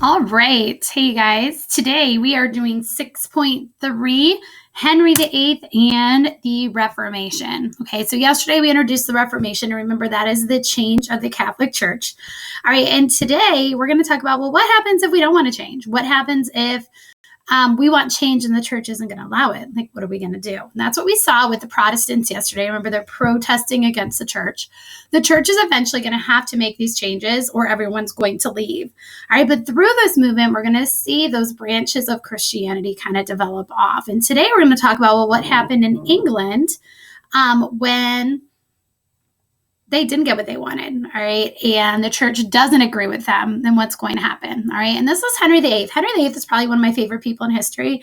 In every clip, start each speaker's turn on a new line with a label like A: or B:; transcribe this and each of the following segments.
A: All right. Hey, guys. Today we are doing 6.3, Henry VIII and the Reformation. Okay, so yesterday we introduced the Reformation. And remember, that is the change of the Catholic Church. All right, and today we're going to talk about, well, what happens if we don't want to change? What happens if we want change and the church isn't going to allow it? Like, what are we going to do? And that's what we saw with the Protestants yesterday. Remember, they're protesting against the church. The church is eventually going to have to make these changes or everyone's going to leave. All right, but through this movement, we're going to see those branches of Christianity kind of develop off. And today we're going to talk about, well, what happened in England when they didn't get what they wanted, all right? And the church doesn't agree with them, then what's going to happen, all right? And this is Henry VIII. Henry VIII is probably one of my favorite people in history.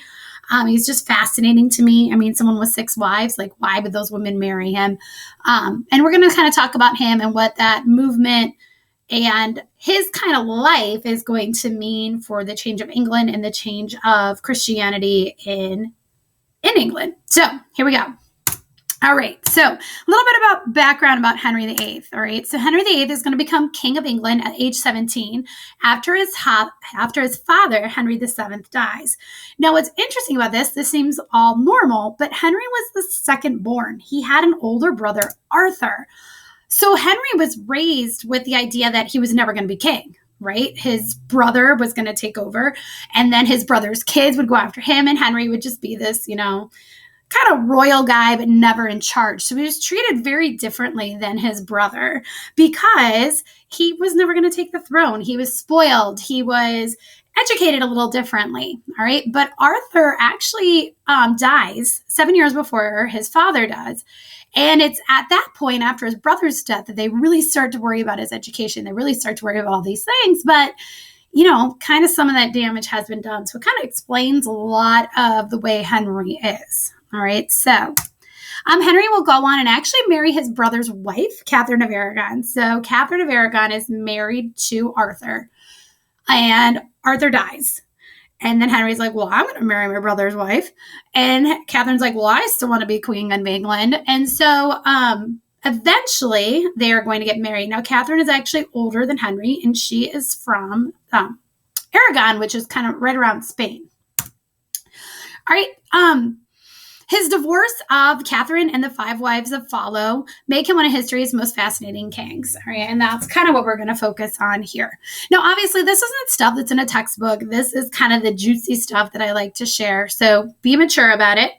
A: He's just fascinating to me. I mean, someone with 6 wives, like, why would those women marry him? And we're going to kind of talk about him and what that movement and his kind of life is going to mean for the change of England and the change of Christianity in England. So here we go. All right, so a little bit about background about Henry VIII, all right? So Henry VIII is going to become King of England at age 17 after his father, Henry VII, dies. Now, what's interesting about this seems all normal, but Henry was the second born. He had an older brother, Arthur. So Henry was raised with the idea that he was never going to be king, right? His brother was going to take over, and then his brother's kids would go after him, and Henry would just be this, kind of royal guy, but never in charge. So he was treated very differently than his brother because he was never going to take the throne. He was spoiled. He was educated a little differently. All right. But Arthur actually dies 7 years before his father does. And it's at that point after his brother's death that they really start to worry about his education. They really start to worry about all these things. But kind of some of that damage has been done. So it kind of explains a lot of the way Henry is. All right, so Henry will go on and actually marry his brother's wife, Catherine of Aragon. So Catherine of Aragon is married to Arthur, and Arthur dies. And then Henry's like, well, I'm going to marry my brother's wife. And Catherine's like, well, I still want to be Queen of England. And so eventually they are going to get married. Now, Catherine is actually older than Henry, and she is from Aragon, which is kind of right around Spain. All right, his divorce of Catherine and the 5 wives that follow make him one of history's most fascinating kings. All right, and that's kind of what we're going to focus on here. Now, obviously, this isn't stuff that's in a textbook. This is kind of the juicy stuff that I like to share. So be mature about it.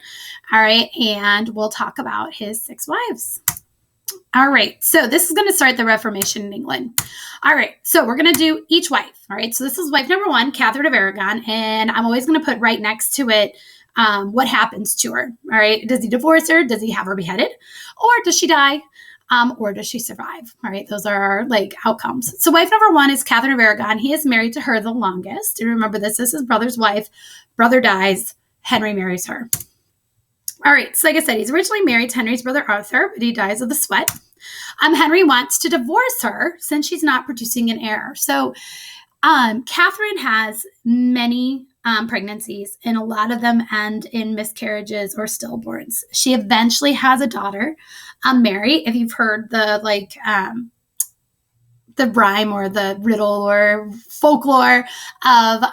A: All right, and we'll talk about his 6 wives. All right, so this is going to start the Reformation in England. All right, so we're going to do each wife. All right, so this is wife number 1, Catherine of Aragon, and I'm always going to put right next to it what happens to her. All right. Does he divorce her? Does he have her beheaded? Or does she die? Or does she survive? All right. Those are our outcomes. So wife number 1 is Catherine of Aragon. He is married to her the longest. And remember, this is his brother's wife. Brother dies. Henry marries her. All right. So like I said, he's originally married to Henry's brother Arthur, but he dies of the sweat. Henry wants to divorce her since she's not producing an heir. So Catherine has many pregnancies, and a lot of them end in miscarriages or stillborns. She eventually has a daughter, Mary. If you've heard the rhyme or the riddle or folklore of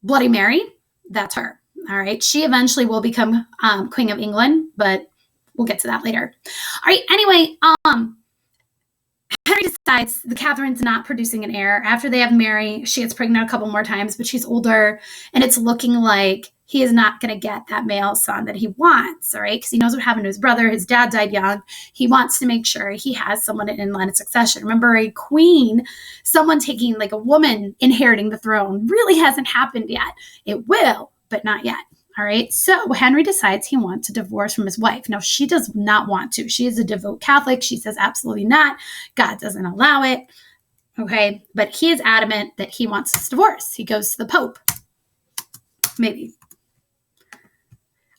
A: Bloody Mary, that's her. All right. She eventually will become Queen of England, but we'll get to that later. All right. Anyway, Henry decides that Catherine's not producing an heir. After they have Mary, she gets pregnant a couple more times, but she's older, and it's looking like he is not going to get that male son that he wants, all right? Because he knows what happened to his brother. His dad died young. He wants to make sure he has someone in line of succession. Remember, a queen, someone taking a woman inheriting the throne, really hasn't happened yet. It will, but not yet. All right. So Henry decides he wants to divorce from his wife. Now, she does not want to. She is a devout Catholic. She says absolutely not. God doesn't allow it. Okay. But he is adamant that he wants this divorce. He goes to the Pope. Maybe.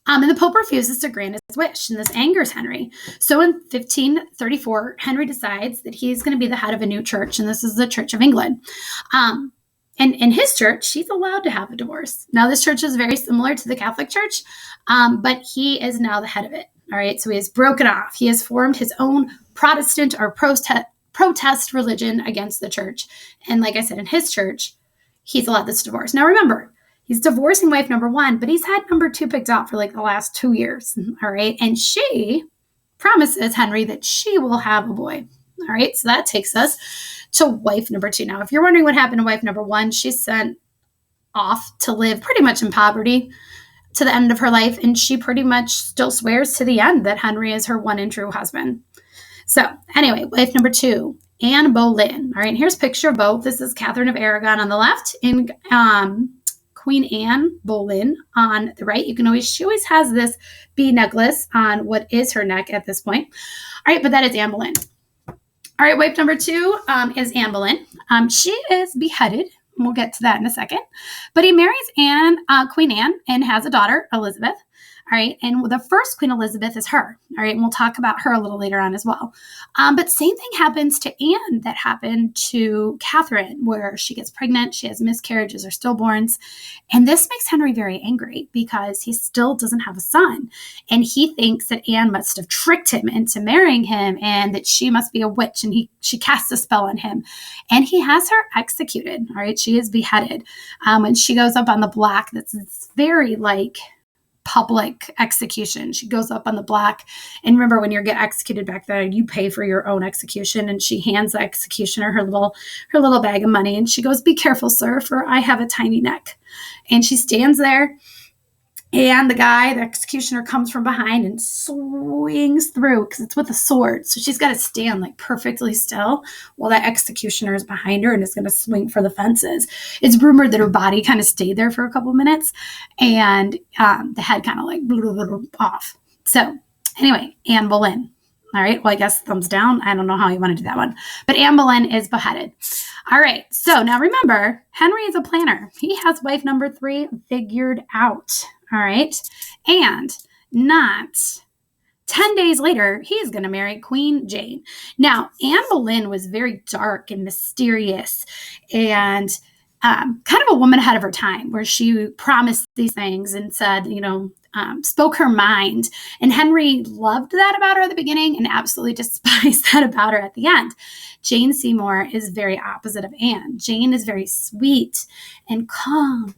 A: And the Pope refuses to grant his wish, and this angers Henry. So in 1534, Henry decides that he's going to be the head of a new church, and this is the Church of England. And in his church, he's allowed to have a divorce. Now, this church is very similar to the Catholic Church, but he is now the head of it. All right, so he has broken off. He has formed his own Protestant or protest religion against the church. And like I said, in his church, he's allowed this divorce. Now remember, he's divorcing wife number 1, but he's had number 2 picked out for like the last 2 years. All right. And she promises Henry that she will have a boy. All right. So that takes us to wife number 2. Now, if you're wondering what happened to wife number 1, she's sent off to live pretty much in poverty to the end of her life. And she pretty much still swears to the end that Henry is her one and true husband. So anyway, wife number 2, Anne Boleyn. All right, here's a picture of both. This is Catherine of Aragon on the left and Queen Anne Boleyn on the right. She always has this bee necklace on what is her neck at this point. All right, but that is Anne Boleyn. All right, wife number 2 is Anne Boleyn. She is beheaded. We'll get to that in a second. But he marries Queen Anne, and has a daughter, Elizabeth. All right. And the first Queen Elizabeth is her. All right. And we'll talk about her a little later on as well. But same thing happens to Anne that happened to Catherine, where she gets pregnant, she has miscarriages or stillborns. And this makes Henry very angry because he still doesn't have a son. And he thinks that Anne must have tricked him into marrying him and that she must be a witch, and she casts a spell on him. And he has her executed. All right. She is beheaded. And she goes up on the block. That's very like public execution. She goes up on the block. And remember, when you get executed back then, you pay for your own execution. And she hands the executioner her little bag of money. And she goes, "Be careful, sir, for I have a tiny neck." And she stands there. And the executioner, comes from behind and swings through because it's with a sword. So she's got to stand like perfectly still while that executioner is behind her and is going to swing for the fences. It's rumored that her body kind of stayed there for a couple minutes, and the head kind of like off. So anyway, Anne Boleyn. All right. Well, I guess thumbs down. I don't know how you want to do that one. But Anne Boleyn is beheaded. All right. So now remember, Henry is a planner. He has wife number 3 figured out. All right. And not 10 days later, he's going to marry Queen Jane. Now, Anne Boleyn was very dark and mysterious and kind of a woman ahead of her time, where she promised these things and said, spoke her mind. And Henry loved that about her at the beginning and absolutely despised that about her at the end. Jane Seymour is very opposite of Anne. Jane is very sweet and calm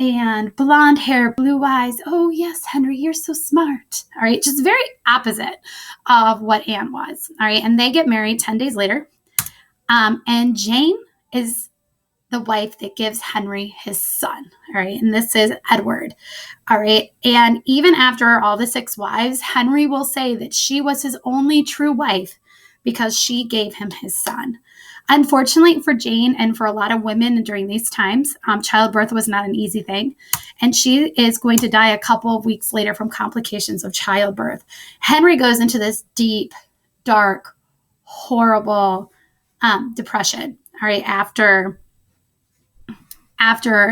A: and blonde hair, blue eyes. "Oh, yes, Henry, you're so smart." All right. Just very opposite of what Anne was. All right. And they get married 10 days later. And Jane is the wife that gives Henry his son. All right. And this is Edward. All right. And even after all the 6 wives, Henry will say that she was his only true wife because she gave him his son. Unfortunately for Jane and for a lot of women during these times, childbirth was not an easy thing. And she is going to die a couple of weeks later from complications of childbirth. Henry goes into this deep, dark, horrible depression, all right, after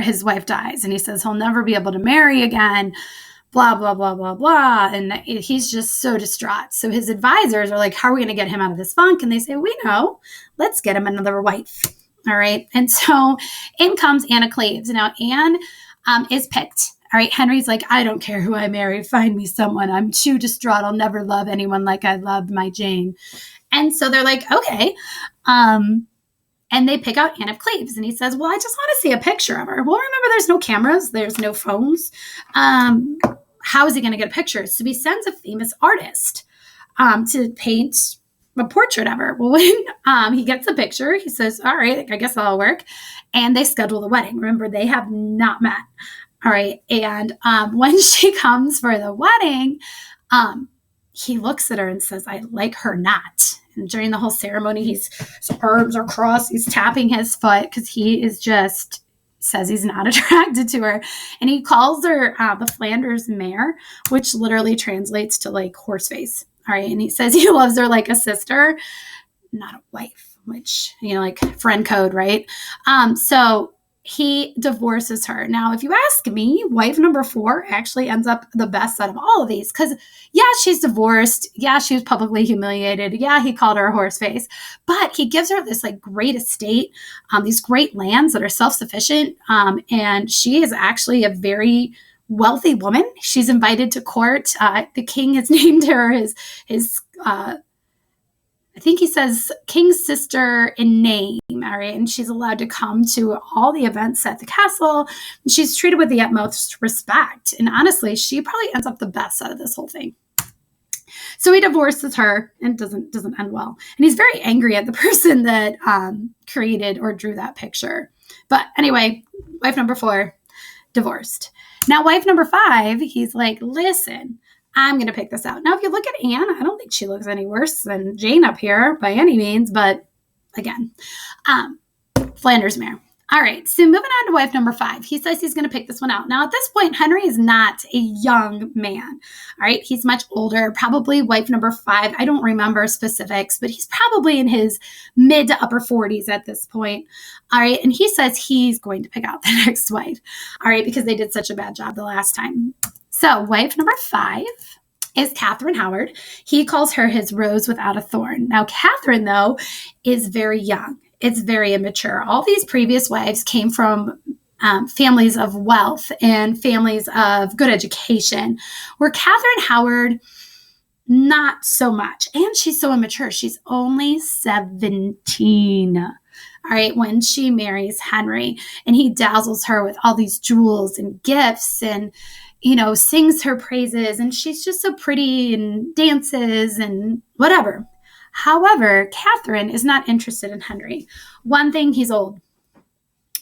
A: his wife dies. And he says he'll never be able to marry again, blah, blah, blah, blah, blah. And he's just so distraught. So his advisors are like, "How are we going to get him out of this funk?" And they say, "We know, let's get him another wife." All right. And so in comes Anna Cleves. Now, Anne is picked. All right. Henry's like, "I don't care who I marry. Find me someone. I'm too distraught. I'll never love anyone like I loved my Jane." And so they're like, "Okay." And they pick out Anne of Cleves. And he says, "Well, I just want to see a picture of her." Well, remember, there's no cameras. There's no phones. How is he going to get a picture? So he sends a famous artist to paint a portrait of her. Well, when he gets the picture, he says, "All right, I guess that'll work." And they schedule the wedding. Remember, they have not met. All right. And when she comes for the wedding, he looks at her and says, "I like her not." And during the whole ceremony, his arms are crossed. He's tapping his foot because he is just says he's not attracted to her. And he calls her the Flanders mare, which literally translates to like horse face. All right. And he says he loves her like a sister, not a wife, which, like friend code, right? So he divorces her. Now, if you ask me, wife number 4 actually ends up the best out of all of these because, yeah, she's divorced. Yeah, she was publicly humiliated. Yeah, he called her a horse face. But he gives her this like great estate, these great lands that are self-sufficient. And she is actually a very wealthy woman. She's invited to court. The king has named her his I think he says king's sister in name, queen, all right? And she's allowed to come to all the events at the castle. And she's treated with the utmost respect. And honestly, she probably ends up the best out of this whole thing. So he divorces her and doesn't end well. And he's very angry at the person that created or drew that picture. But anyway, wife number 4, divorced. Now, wife number 5, he's like, listen, I'm going to pick this out. Now, if you look at Anne, I don't think she looks any worse than Jane up here by any means. But again, Flanders mare. All right, so moving on to wife number 5. He says he's going to pick this one out. Now, at this point, Henry is not a young man. All right, he's much older, probably wife number 5. I don't remember specifics, but he's probably in his mid to upper 40s at this point. All right, and he says he's going to pick out the next wife. All right, because they did such a bad job the last time. So wife number 5 is Catherine Howard. He calls her his rose without a thorn. Now, Catherine, though, is very young. It's very immature. All these previous wives came from families of wealth and families of good education, where Catherine Howard, not so much. And she's so immature. She's only 17. All right, when she marries Henry, and he dazzles her with all these jewels and gifts and, sings her praises. And she's just so pretty and dances and whatever. However, Catherine is not interested in Henry. One thing, he's old.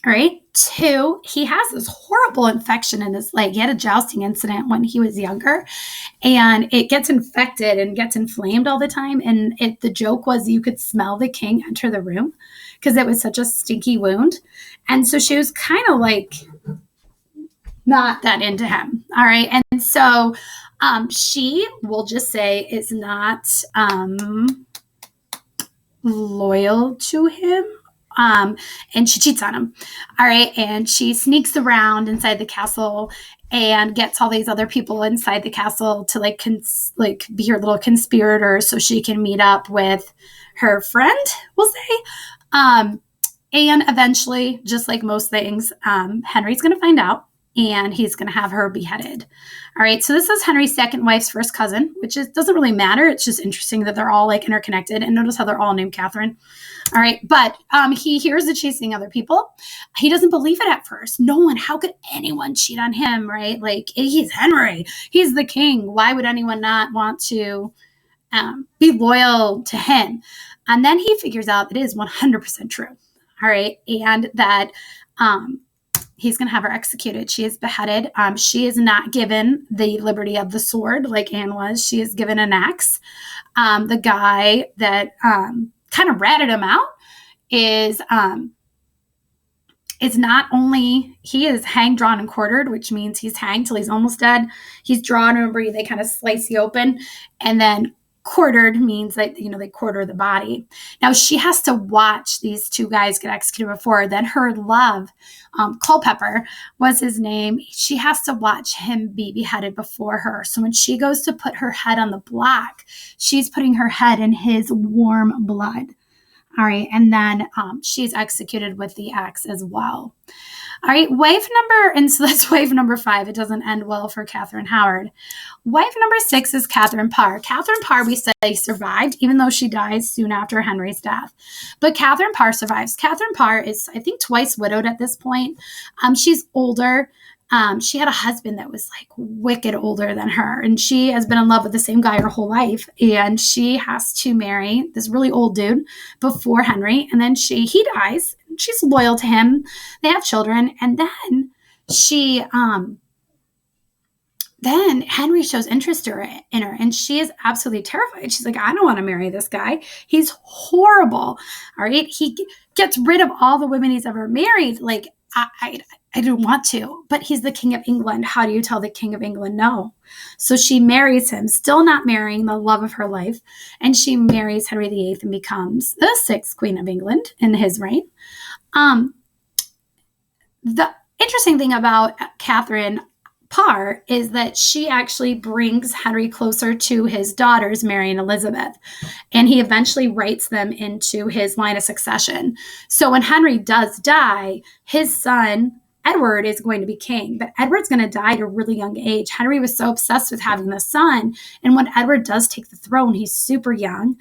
A: All right. 2, he has this horrible infection in his leg. He had a jousting incident when he was younger, and it gets infected and gets inflamed all the time. And the joke was you could smell the king enter the room because it was such a stinky wound. And so she was kind of like not that into him. All right. And so she, will just say, is not loyal to him. And she cheats on him. All right. And she sneaks around inside the castle and gets all these other people inside the castle to be her little conspirators so she can meet up with her friend, we'll say. And eventually, just like most things, Henry's going to find out, and he's going to have her beheaded. All right, so this is Henry's second wife's first cousin, which doesn't really matter. It's just interesting that they're all interconnected. And notice how they're all named Catherine. All right, but he hears that she's seeing other people. He doesn't believe it at first. No one, how could anyone cheat on him, right? He's Henry. He's the king. Why would anyone not want to be loyal to him? And then he figures out it is 100% true. All right, and that he's going to have her executed. She is beheaded. She is not given the liberty of the sword like Anne was. She is given an axe. The guy that kind of ratted him out is not only, he is hanged, drawn, and quartered, which means he's hanged till he's almost dead. He's drawn, remember, they kind of slice you open, and then quartered means that, they quarter the body. Now, she has to watch these 2 guys get executed before. Then her love, Culpeper was his name. She has to watch him be beheaded before her. So when she goes to put her head on the block, she's putting her head in his warm blood. All right. And then she's executed with the axe as well. All right. So that's wife number 5. It doesn't end well for Catherine Howard. Wife number 6 is Catherine Parr. Catherine Parr, we say, survived, even though she dies soon after Henry's death. But Catherine Parr survives. Catherine Parr is, I think, twice widowed at this point. She's older. She had a husband that was wicked older than her, and she has been in love with the same guy her whole life, and she has to marry this really old dude before Henry, and then he dies. She's loyal to him. They have children, and then then Henry shows interest in her, and she is absolutely terrified. She's like, I don't want to marry this guy. He's horrible. All right. He gets rid of all the women he's ever married. I don't want to, but he's the King of England. How do you tell the King of England no? So she marries him, still not marrying the love of her life, and she marries Henry VIII and becomes the 6th Queen of England in his reign. The interesting thing about Catherine Parr is that she actually brings Henry closer to his daughters, Mary and Elizabeth, and he eventually writes them into his line of succession. So when Henry does die, his son Edward is going to be king, but Edward's going to die at a really young age. Henry was so obsessed with having the son, and when Edward does take the throne, he's super young.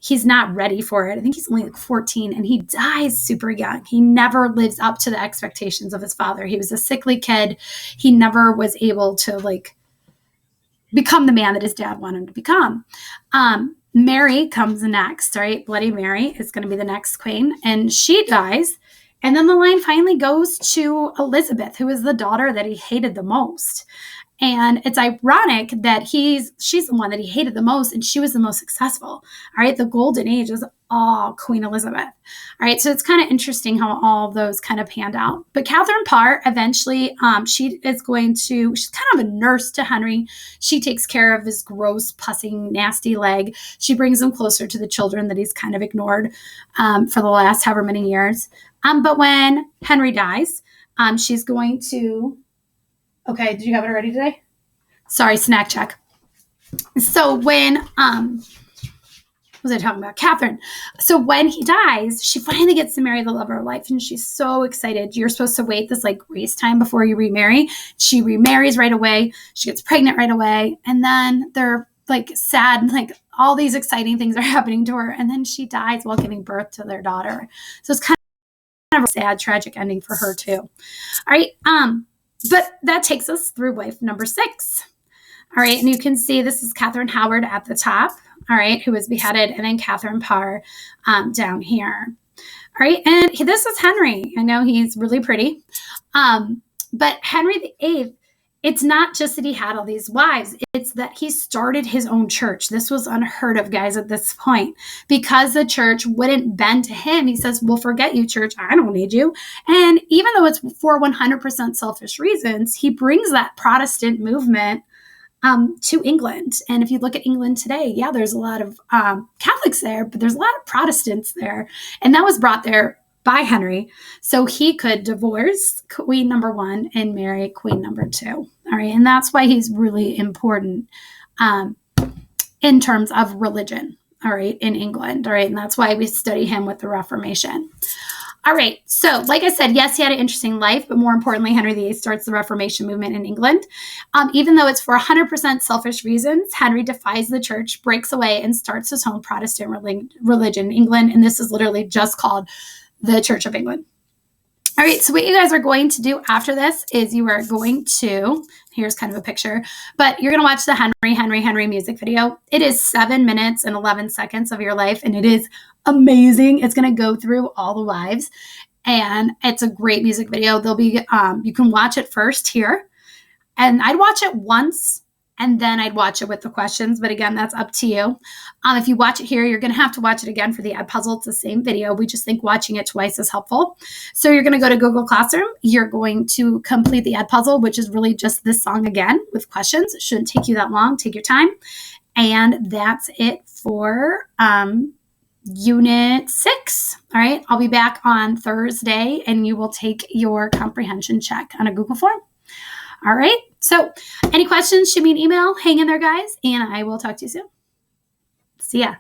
A: he's not ready for it. I think he's only like 14, and he dies super young. He never lives up to the expectations of his father. He was a sickly kid. He never was able to like become the man that his dad wanted him to become. Mary comes next, right? Bloody Mary is going to be the next queen, and she dies. And then the line finally goes to Elizabeth, who is the daughter that he hated the most. And it's ironic that she's the one that he hated the most, and she was the most successful. All right. The golden age is all Queen Elizabeth. All right. So it's kind of interesting how all of those kind of panned out. But Catherine Parr eventually, she's kind of a nurse to Henry. She takes care of his gross, pussing, nasty leg. She brings him closer to the children that he's kind of ignored for the last however many years. But when Henry dies, she's going to... Okay, did you have it already today? Sorry, snack check. So when, what was I talking about? Catherine. So when he dies, she finally gets to marry the love of her life, and she's so excited. You're supposed to wait this like grace time before you remarry. She remarries right away. She gets pregnant right away. And then they're like sad, and like all these exciting things are happening to her. And then she dies while giving birth to their daughter. So it's kind of a sad, tragic ending for her too. All right. But that takes us through wife number 6. All right. And you can see this is Catherine Howard at the top. All right. Who was beheaded. And then Catherine Parr down here. All right. And this is Henry. I know he's really pretty. But Henry VIII, it's not just that he had all these wives. It's that he started his own church. This was unheard of, guys, at this point. Because the church wouldn't bend to him, he says, well, forget you, church. I don't need you. And even though it's for 100% selfish reasons, he brings that Protestant movement to England. And if you look at England today, yeah, there's a lot of Catholics there, but there's a lot of Protestants there. And that was brought there by Henry, so he could divorce Queen number 1 and marry Queen number 2. All right, and that's why he's really important in terms of religion. All right, in England. All right, and that's why we study him with the Reformation. All right, so like I said, yes, he had an interesting life, but more importantly, Henry VIII starts the Reformation movement in England. Even though it's for 100% selfish reasons, Henry defies the church, breaks away, and starts his own Protestant religion in England, and this is literally just called the Church of England. All right, so what you guys are going to do after this is you are going to, here's kind of a picture, but you're going to watch the Henry music video. It is 7 minutes and 11 seconds of your life, and it is amazing. It's going to go through all the wives, and it's a great music video. There'll be, you can watch it first here, and I'd watch it once, and then I'd watch it with the questions. But again, that's up to you. If you watch it here, you're going to have to watch it again for the ed puzzle. It's the same video. We just think watching it twice is helpful. So you're going to go to Google Classroom. You're going to complete the ed puzzle, which is really just this song again with questions. It shouldn't take you that long. Take your time. And that's it for Unit 6. All right. I'll be back on Thursday, and you will take your comprehension check on a Google form. All right. So any questions, shoot me an email. Hang in there, guys, and I will talk to you soon. See ya.